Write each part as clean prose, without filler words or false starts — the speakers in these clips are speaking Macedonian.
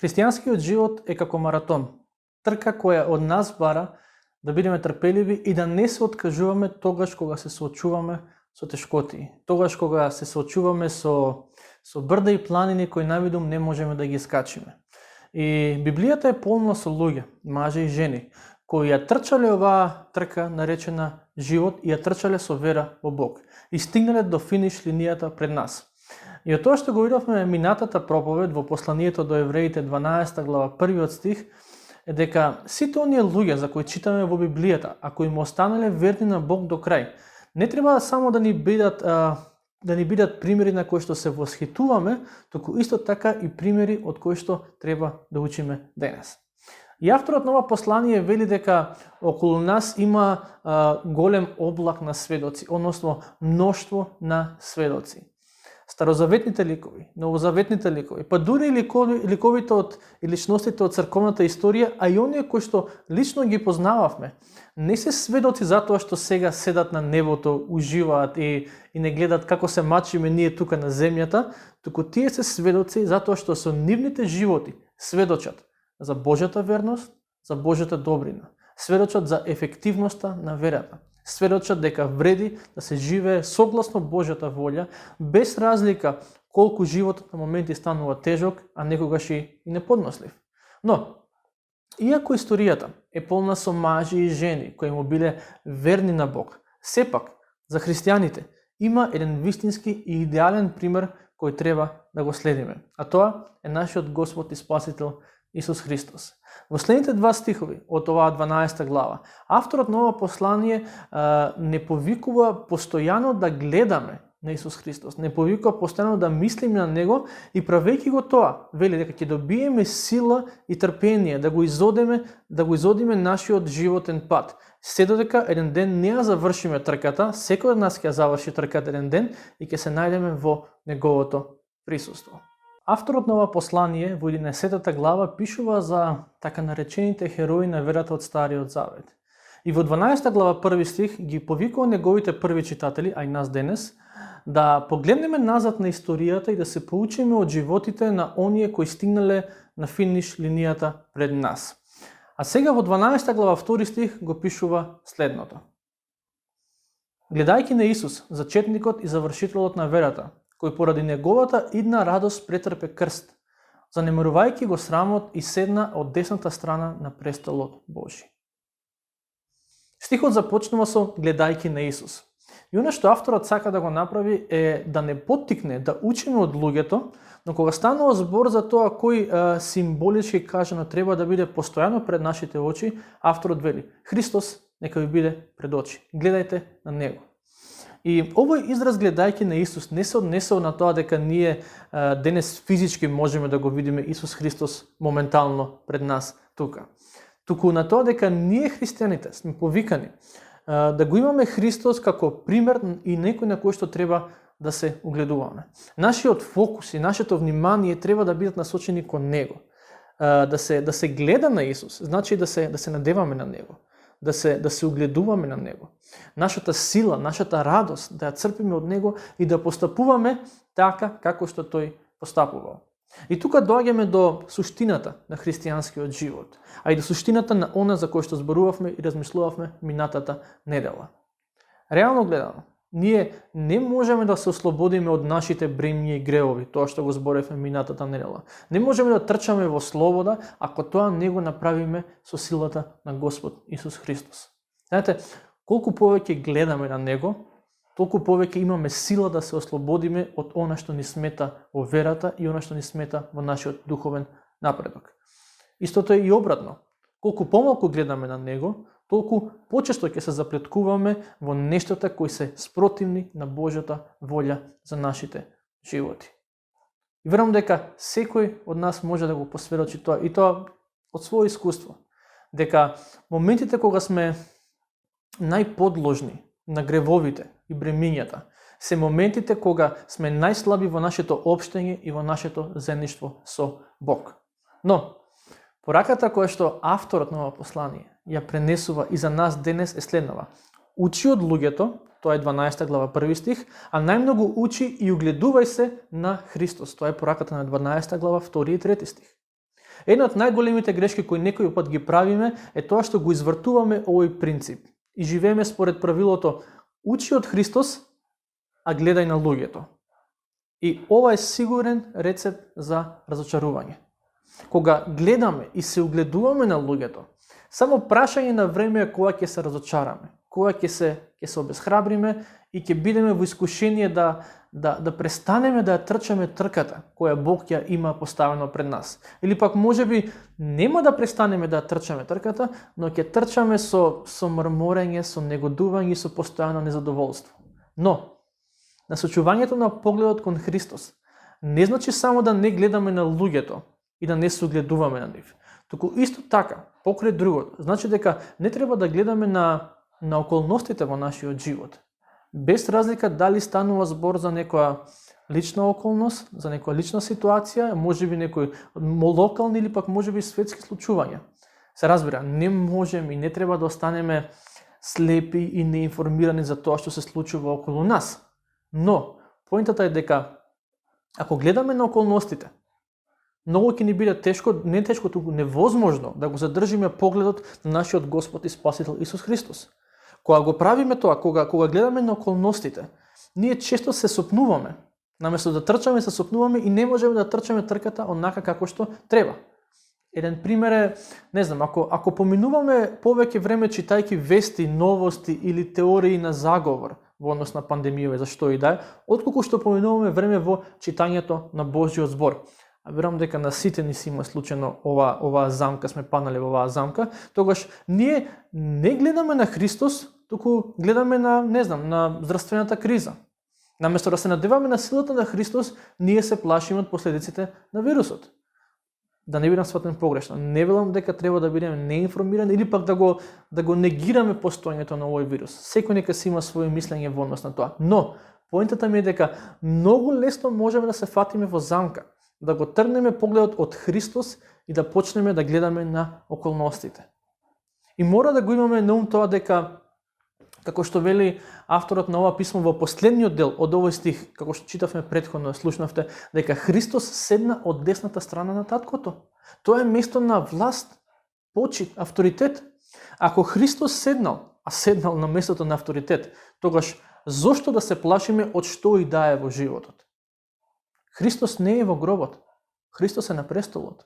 Христијанскиот живот е како маратон, трка која од нас бара да бидеме трпеливи и да не се откажуваме тогаш кога се соочуваме со тешкоти, тогаш кога се соочуваме со брда и планини кои навидум не можеме да ги скачиме. И Библијата е полна со луѓе, мажи и жени, кои ја трчале оваа трка наречена живот и ја трчале со вера во Бог и стигнале до финиш линијата пред нас. И од тоа што го видовме минатата проповед во посланието до Евреите 12 глава 1 стих е дека сите оние луѓе за кои читаме во Библијата, ако им останале верни на Бог до крај, не треба само да ни бидат примери на кои што се восхитуваме, туку исто така и примери од кои што треба да учиме денес. И авторот на ова послание вели дека околу нас има голем облак на сведоци, односно мноштво на сведоци. Старозаветните ликови, новозаветните ликови, па дури ликовите и личностите од црковната историја, а и оние кои што лично ги познававме, не се сведоци затоа што сега седат на небото, уживаат и не гледат како се мачиме ние тука на земјата, туку тие се сведоци затоа што со нивните животи сведочат за Божјата верност, за Божјата добрина, сведочат за ефективноста на верата. Сведочат дека вреди да се живее согласно Божјата волја, без разлика колку животот на моменти станува тежок, а некогаш и неподнослив. Но, иако историјата е полна со мажи и жени кои му биле верни на Бог, сепак за христијаните има еден вистински и идеален пример кој треба да го следиме, а тоа е нашиот Господ и Спасител Исус Христос. Во следните два стихови од оваа 12 глава, авторот на ова послание не повикува постојано да гледаме на Исус Христос, не повикува постојано да мислиме на Него и правејќи го тоа, вели дека ќе добиеме сила и трпение да го изодиме нашиот животен пат. Се додека еден ден не ја завршиме трката, секој од нас ќе ја заврши трката еден ден и ќе се најдеме во Неговото присуство. Авторот на ова послание во 11 глава пишува за така наречените херои на верата од Стариот Завет. И во 12 глава 1 стих ги повикува неговите први читатели, а и нас денес, да погледнеме назад на историјата и да се поучиме од животите на оние кои стигнале на финиш линијата пред нас. А сега во 12 глава 2 стих го пишува следното. Гледајќи на Исус, зачетникот и завршителот на верата, кој поради неговата идна радост претрпе крст, занемарувајќи го срамот и седна од десната страна на престолот Божи. Стихот започнува со гледајќи на Исус. И оно што авторот сака да го направи е да не поттикне да учиме од луѓето, но кога станува збор за тоа кој символички кажано треба да биде постојано пред нашите очи, авторот вели: Христос нека ви биде пред очи. Гледајте на Него. И овој израз гледајќи на Исус не се однесува на тоа дека ние денес физички можеме да го видиме Исус Христос моментално пред нас тука. Туку на тоа дека ние христијаните сме повикани да го имаме Христос како пример и некој на кој што треба да се огледуваме. Нашиот фокус и нашето внимание треба да бидат насочени кон Него. Да се гледа на Исус, значи да се надеваме на Него. Да се огледуваме на Него. Нашата сила, нашата радост да ја црпиме од Него и да постапуваме така како што Тој постапувал. И тука доаѓаме до суштината на христијанскиот живот, а и до суштината на она за кој што зборувавме и размислувавме минатата недела. Реално гледано, ние не можеме да се ослободиме од нашите бремња и гревови, тоа што го зборевме минатата недела. Не можеме да трчаме во слобода ако тоа не го направиме со силата на Господ Исус Христос. Знаете, колку повеќе гледаме на Него, толку повеќе имаме сила да се ослободиме од она што ни смета во верата и она што ни смета во нашиот духовен напредок. Истото е и обратно. Колку помалку гледаме на Него, толку почесто ќе се заплеткуваме во нештата кои се спротивни на Божјата волја за нашите животи. И верувам дека секој од нас може да го посведочи тоа, и тоа од своје искуство, дека моментите кога сме најподложни на гревовите и бремињата се моментите кога сме најслаби во нашето општење и во нашето заедништво со Бог. Но пораката која што авторот на ова послание ја пренесува и за нас денес е следнава. Учи од луѓето, тоа е 12 глава 1 стих, а најмногу учи и угледувај се на Христос. Тоа е пораката на 12 глава 2 и 3 стих. Една од најголемите грешки кои некој пат ги правиме е тоа што го извртуваме овој принцип и живееме според правилото учи од Христос, а гледај на луѓето. И ова е сигурен рецепт за разочарување. Кога гледаме и се угледуваме на луѓето, само прашање на време е кога ќе се разочараме, кога ќе се обесхрабриме и ќе бидеме во искушение да престанеме да ја трчаме трката која Бог ја има поставено пред нас. Или пак можеби нема да престанеме да ја трчаме трката, но ќе трчаме со мрморење, со негодување и со постојано незадоволство. Но насочувањето на погледот кон Христос не значи само да не гледаме на луѓето и да не се угледуваме на нив. Туку исто така, покрај другото, значи дека не треба да гледаме на околностите во нашиот живот. Без разлика дали станува збор за некоја лична околност, за некоја лична ситуација, можеби некој локални или пак можеби светски случувања. Се разбира, не можеме и не треба да останеме слепи и неинформирани за тоа што се случува околу нас. Но, поентата е дека ако гледаме на околностите, многу ќе ни биде тешко, не тешко, туку невозможно да го задржиме погледот на нашиот Господ и Спасител Исус Христос. Кога го правиме тоа, кога гледаме на околностите, ние често се сопнуваме. Наместо да трчаме, се сопнуваме и не можеме да трчаме трката онака како што треба. Еден пример е, не знам, ако поминуваме повеќе време читајќи вести, новости или теории на заговор во однос на пандемија, зашто и да е, отколку што поминуваме време во читањето на Божјиот збор. А верувам дека на сите ни си има случајно оваа замка, сме паднале во оваа замка, тогаш ние не гледаме на Христос, туку гледаме на здравствената криза. Наместо да се надеваме на силата на Христос, ние се плашиме од последиците на вирусот. Да не бидам сватен погрешно. Не велам дека треба да бидеме неинформирани или пак да го негираме постоењето на овој вирус. Секој нека си има своје мислење во однос на тоа. Но поентата ми е дека многу лесно можеме да се фатиме во замка, да го тргнеме погледот од Христос и да почнеме да гледаме на околностите. И мора да го имаме на ум тоа дека, како што вели авторот на ова писмо во последниот дел од овој стих, како што читавме претходно, слушнавте, дека Христос седна од десната страна на таткото. Тоа е место на власт, почит, авторитет. Ако Христос седнал на местото на авторитет, тогаш зошто да се плашиме од што и да е во животот? Христос не е во гробот. Христос е на престолот.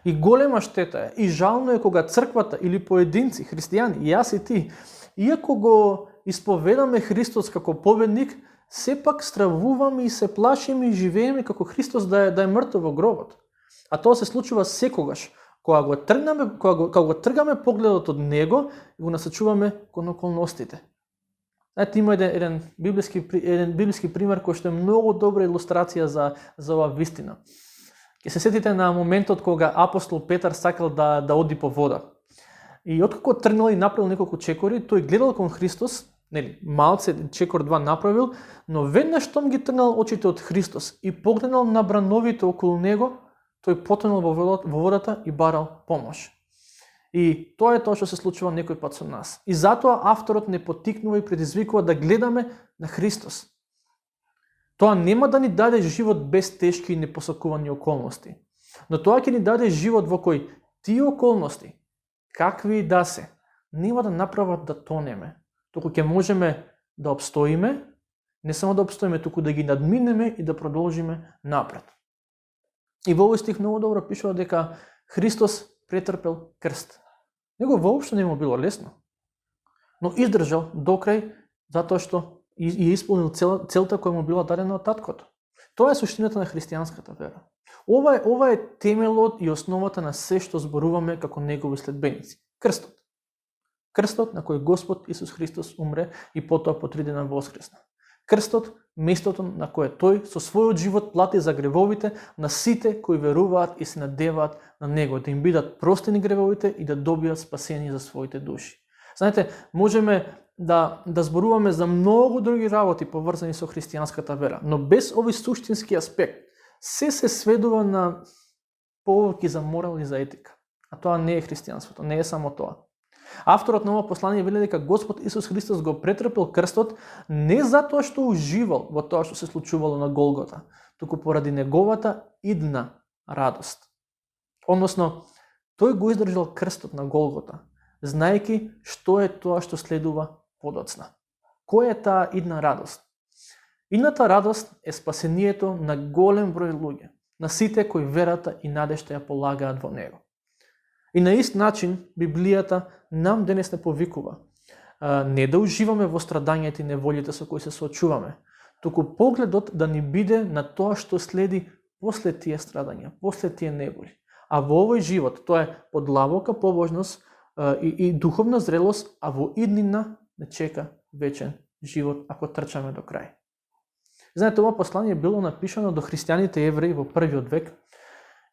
И голема штета е, и жално е кога црквата или поединци, христијани, јас и ти, иако го исповедаме Христос како победник, сепак стравуваме и се плашиме и живееме како Христос да е мртов во гробот. А тоа се случува секогаш, кога го тргаме погледот од Него и го насочуваме кон околностите. Ете, има еден библиски пример кој што е многу добра илустрација за оваа вистина. Ќе се сетите на моментот кога апостол Петар сакал да оди по вода. И откако тргнал и направил неколку чекори, тој гледал кон Христос, малце чекор 2 направил, но веднаш штом ги тргнал очите од Христос и погледнал на брановите околу него, тој потонал во водата и барал помош. И тоа е тоа што се случува некој пат со нас. И затоа авторот не поттикнува и предизвикува да гледаме на Христос. Тоа нема да ни даде живот без тешки и непосакувани околности, но тоа ќе ни даде живот во кој тие околности, какви и да се, нема да направат да тонеме, туку ќе можеме да обстоиме, не само да обстоиме, туку да ги надминеме и да продолжиме напред. И во овој стих многу добро пишува дека Христос претрпел крст. Него воопшто не му било лесно, но издржал до крај затоа што и исполнил целта која му била дадена од таткото. Тоа е суштината на христијанската вера. Ова е темелот и основата на се што зборуваме како негови следбеници. Крстот. Крстот на кој Господ Исус Христос умре и потоа по 3 дена воскресна. Крстот, местото на кое тој со својот живот плати за гревовите на сите кои веруваат и се надеваат на него, да им бидат простени гревовите и да добијат спасение за своите души. Знаете, можеме да зборуваме за многу други работи поврзани со христијанската вера, но без овој суштински аспект се сведува на повоки за морал и за етика. А тоа не е христијанството, не е само тоа. Авторот на ова послание вели дека Господ Исус Христос го претрпел крстот не затоа што уживал во тоа што се случувало на Голгота, туку поради неговата идна радост. Односно, тој го издржал крстот на Голгота, знаејќи што е тоа што следува подоцна. Која е таа идна радост? Идната радост е спасението на голем број луѓе, на сите кои верата и надежта ја полагаат во него. И на ист начин Библијата нам денес не повикува не да уживаме во страдањето и неволите со кои се соочуваме, туку погледот да ни биде на тоа што следи после тие страдања, после тие неволи. А во овој живот тоа е подлабока побожност и духовна зрелост, а во иднина не чека вечен живот ако трчаме до крај. Знаете, ова послание било напишано до христијаните евреи во првиот век,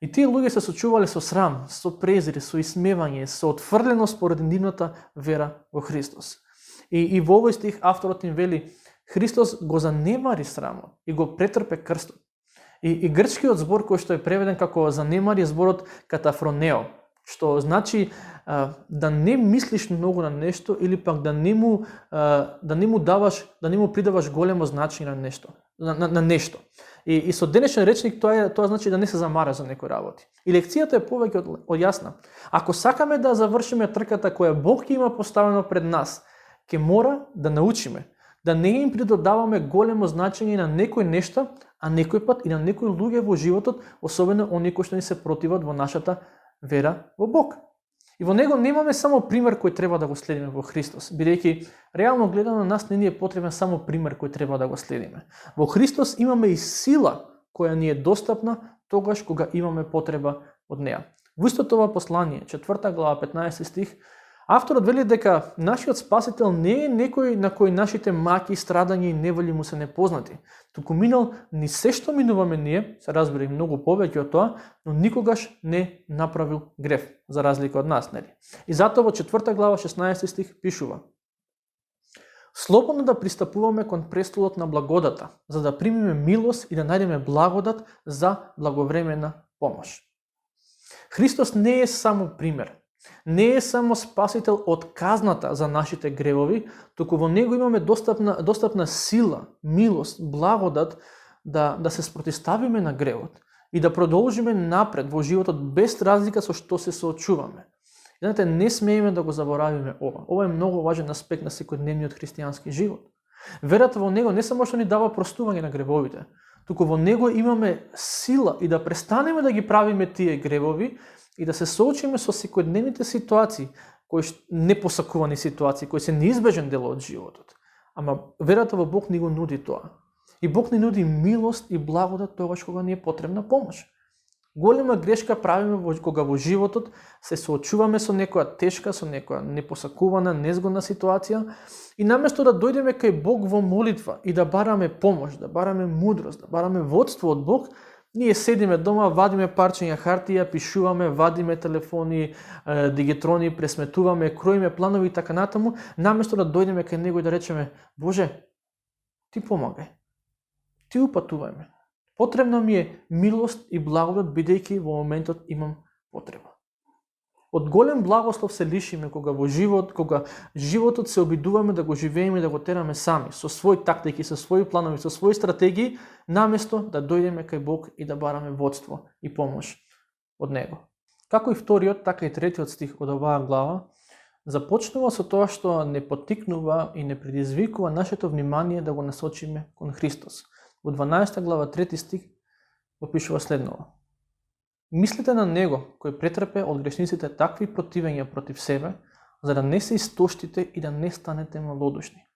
и тие луѓе се сочувале со срам, со презир, со исмевање, со отфрленост поради нивната вера во Христос. И во овој стих авторот им вели, Христос го занемари срамот и го претрпе крстот. И грчкиот збор кој што е преведен како занемари е зборот катафронео, што значи да не мислиш многу на нешто или пак да не му придаваш големо значење на нешто. На нешто. И со денешен речник тоа значи да не се замара за некои работи. И лекцијата е повеќе од јасна. Ако сакаме да завршиме трката која Бог ќе има поставено пред нас, ќе мора да научиме да не им придодаваме големо значење на некои нешта, а некој пат и на некои луѓе во животот, особено оние кои што ни се противат во нашата вера во Бог. И во него немаме само пример кој треба да го следиме во Христос, бидејќи реално гледано на нас не ни е потребен само пример кој треба да го следиме. Во Христос имаме и сила која ни е достапна тогаш кога имаме потреба од неа. Во истото ова послание, 4 глава, 15 стих, авторот вели дека нашиот Спасител не е некој на кој нашите маки, страдања и неволи му се непознати, туку минал ни се што минуваме ние, се разбира и многу повеќе од тоа, но никогаш не направил грев, за разлика од нас, нели? И затоа во 4 глава 16 стих пишува: Слободно да пристапуваме кон престолот на благодата, за да примиме милост и да најдеме благодат за благовремена помош. Христос не е само пример, не е само спасител од казната за нашите гревови, туку во него имаме достапна сила, милост, благодат да се спротиставиме на гревот и да продолжиме напред во животот без разлика со што се соочуваме. Знаете, не смееме да го заборавиме ова. Ова е многу важен аспект на секојдневниот христијански живот. Верата во него не само што ни дава простување на гревовите, туку во него имаме сила и да престанеме да ги правиме тие гревови и да се соочиме со секојдневните ситуации, непосакувани ситуации, кои се неизбежен дел од животот. Ама верата во Бог ни го нуди тоа. И Бог ни нуди милост и благодат тогаш кога ни е потребна помош. Голема грешка правиме кога во животот се соочуваме со некоја тешка, со некоја непосакувана, незгодна ситуација и наместо да дојдеме кај Бог во молитва и да бараме помош, да бараме мудрост, да бараме водство од Бог, ние седиме дома, вадиме парчиња хартија, пишуваме, вадиме телефони, дигитрони, пресметуваме, кроиме планови и така натаму, наместо да дојдеме кај него и да речеме: Боже, ти помагај, ти упатувај ме. Потребна ми е милост и благодат, бидејќи во моментот имам потреба. Од голем благослов се лишиме кога животот се обидуваме да го живееме и да го тераме сами, со своји тактики, со своји планови, со своји стратегии, наместо да дојдеме кај Бог и да бараме водство и помош од него. Како и вториот, така и третиот стих од оваа глава започнува со тоа што не поттикнува и не предизвикува нашето внимание да го насочиме кон Христос. Во 12 глава 3 стих опишува следново: Мислите на него кој претрпе од грешниците такви противења против себе, за да не се истоштите и да не станете малодушни.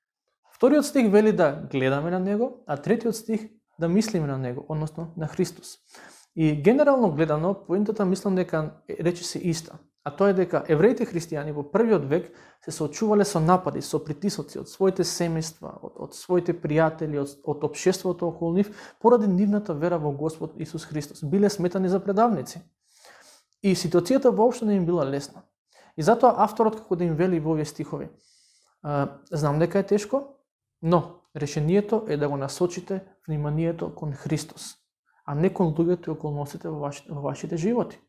Вториот стих вели да гледаме на него, а третиот стих да мислиме на него, односно на Христос. И генерално гледано, поентата мислам дека речи се иста. А тоа е дека евреите христијани во првиот век се соочувале со напади, со притисоци од своите семејства, од своите пријатели, од општеството околу нив, поради нивната вера во Господ Исус Христос. Биле сметани за предавници. И ситуацијата воопшто не им била лесна. И затоа авторот како да им вели во овие стихови: знам дека е тешко, но решението е да го насочите вниманието кон Христос, а не кон луѓето и околностите во вашите животи.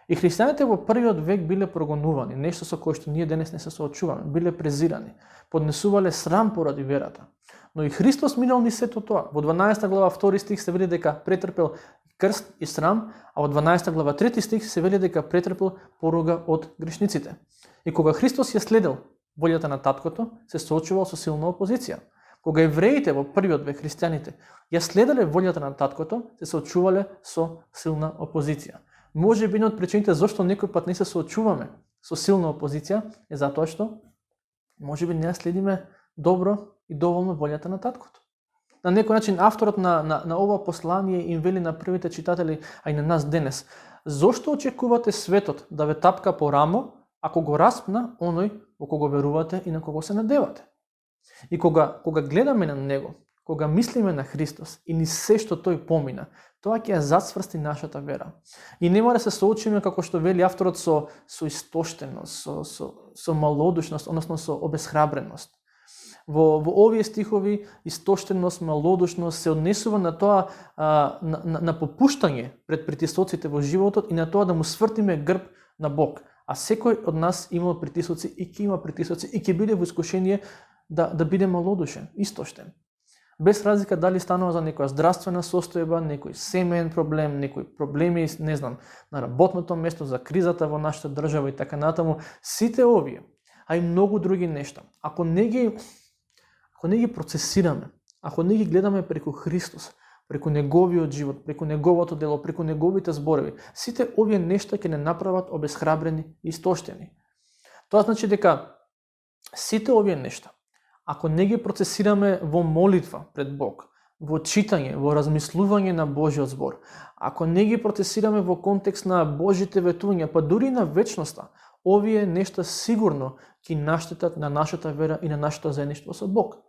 И христијаните во првиот век биле прогонувани, нешто со кое што ние денес не се соочуваме, биле презирани, поднесувале срам поради верата. но и Христос минал ни сето тоа. Во 12 глава 2 стих се вели дека претрпел крст и срам, а во 12 глава 3 стих се вели дека претрпел поруга од грешниците. И кога Христос ја следел волјата на таткото, се соочувал со силна опозиција. Кога евреите во првиот век христијаните ја следеле волјата на таткото, се соочувале со силна опозиција. Може би една од причините зашто некој пат не се соочуваме со силна опозиција е затоа што може би не ја следиме добро и доволно волјата на таткото. На некој начин авторот на ова послание им вели на првите читатели, а и на нас денес: зошто очекувате светот да ве тапка по рамо, ако го распна оној во кого верувате и на кого се надевате? И кога гледаме на него, кога мислиме на Христос и ни се што тој помина, тоа ќе ја зацврсти нашата вера. И нема да се соочиме, како што вели авторот, со истоштеност, со малодушност, односно со обесхрабреност. Во овие стихови истоштеност, малодушност се однесува на тоа, на попуштање пред притисоците во животот и на тоа да му свртиме грб на Бог. А секој од нас има притисоци и ќе има притисоци и ќе биде во искушение да биде малодушен, истоштен. Без разлика дали станува за некоја здравствена состојба, некој семеен проблем, некои проблеми, не знам, на работното место, за кризата во нашата држава и така натаму, сите овие, а и многу други нешта, ако не ги процесираме, ако не ги гледаме преку Христос, преку неговиот живот, преку неговото дело, преку неговите зборови, сите овие нешта ќе не направат обесхрабрени и истоштени. Тоа значи дека сите овие нешта, ако не ги процесираме во молитва пред Бог, во читање, во размислување на Божиот збор, ако не ги процесираме во контекст на Божите ветувања, па дури на вечноста, овие нешта сигурно ќе наштетат на нашата вера и на нашето заедништво со Бог.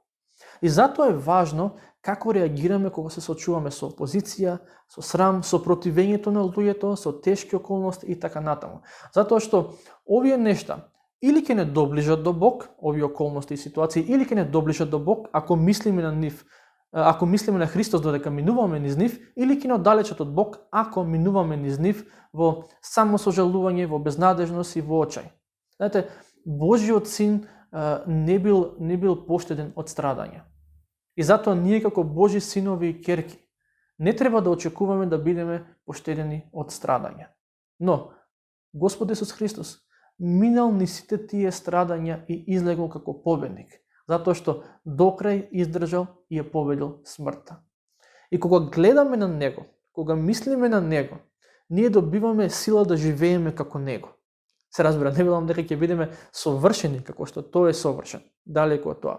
И затоа е важно како реагираме кога се соочуваме со опозиција, со срам, со противењето на луѓето, со тешки околности и така натаму. Затоа што овие нешта или ќе не доближат до Бог, овие околности и ситуации, или ќе не доближат до Бог, ако мислиме на нив, ако мислиме на Христос додека минуваме низ нив, или ќе не оддалечат од Бог, ако минуваме низ нив во самосожалување, во безнадежност и во очај. Знаете, Божиот син не бил поштеден од страдање. И затоа ние како Божи синови и ќерки не треба да очекуваме да бидеме поштедени од страдање. Но Господ Исус Христос минал ни сите тие страдања и излегол како победник, затоа што докрај издржал и ја победил смртта. И кога гледаме на него, кога мислиме на него, ние добиваме сила да живееме како него. Се разбира, не велам дека ќе бидеме совршени како што тој е совршен, далеку од тоа.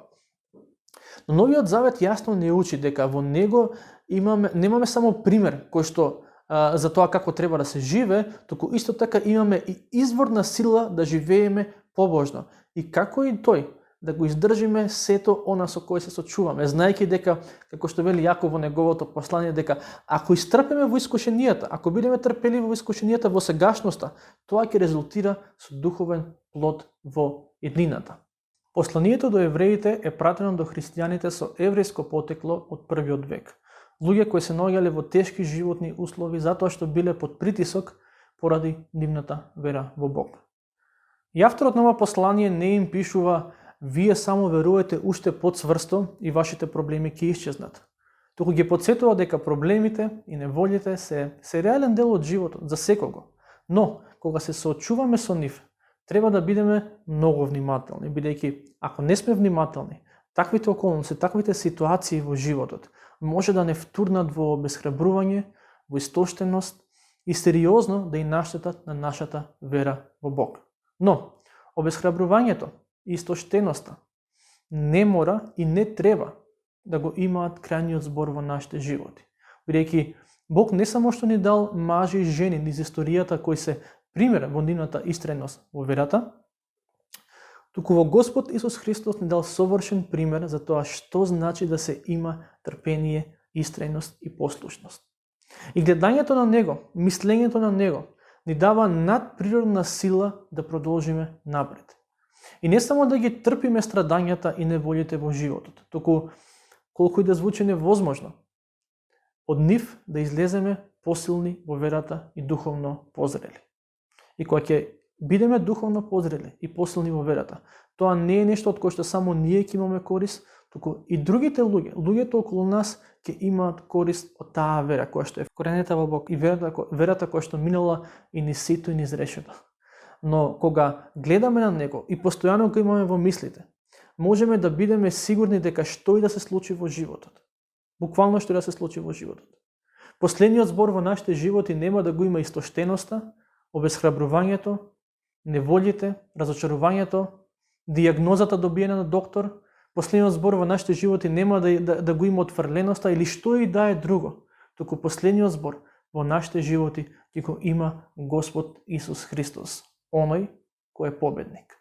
Но Новиот Завет јасно не учи дека во него немаме само пример кој што за тоа како треба да се живе, туку исто така имаме и изворна сила да живееме побожно. И како и тој, да го издржиме сето она со кое се сочуваме, знаејќи дека, како што вели Јаков во неговото послание, дека ако истрпеме во искушенијата, ако бидеме трпеливи во искушенијата во сегашноста, тоа ќе резултира со духовен плод во иднината. Посланието до евреите е пратено до христијаните со еврејско потекло од првиот век. Луѓе кои се наоѓале во тешки животни услови затоа што биле под притисок поради нивната вера во Бог. И авторот на ова послание не им пишува: вие само верувате уште подцврсто и вашите проблеми ќе исчезнат. Туку ги потсетува дека проблемите и неволите се реален дел од животот за секого. Но кога се соочуваме со нив, треба да бидеме многу внимателни, бидејќи ако не сме внимателни, таквите околности, таквите ситуации во животот може да не втурнат во обесхрабрување, во истоштеност и сериозно да и наштетат на нашата вера во Бог. Но обесхрабрувањето и истоштеноста не мора и не треба да го имаат крајниот збор во нашите животи. Бидејќи Бог не само што ни дал мажи и жени низ историјата кои се пример во нивната истреност во верата, туку во Господ Исус Христос ни дал совршен пример за тоа што значи да се има трпение, истреност и послушност. И гледањето на Него, мислењето на Него, ни дава надприродна сила да продолжиме напред. И не само да ги трпиме страдањата и неволите во животот, туку, колку и да звучи невозможно, од нив да излеземе посилни во верата и духовно позрели. И кога ќе бидеме духовно позрели и посилни во верата, тоа не е нешто од кое што само ние ќе имаме корис, туку и другите луѓето околу нас ќе имаат корист од таа вера која што е вкоренета во Бог и верата која што минала и низ сито и низ решето. Но кога гледаме на него и постојано го имаме во мислите, можеме да бидеме сигурни дека што и да се случи во животот. Буквално што и да се случи во животот. Последниот збор во нашите животи нема да го има истоштеноста, обесхрабрувањето, неволите, разочарувањето, дијагнозата добиена на доктор. Последниот збор во нашите животи нема да го има отфрленоста или што и да е друго. Туку последниот збор во нашите животи ќе го има Господ Исус Христос, оној кој е победник.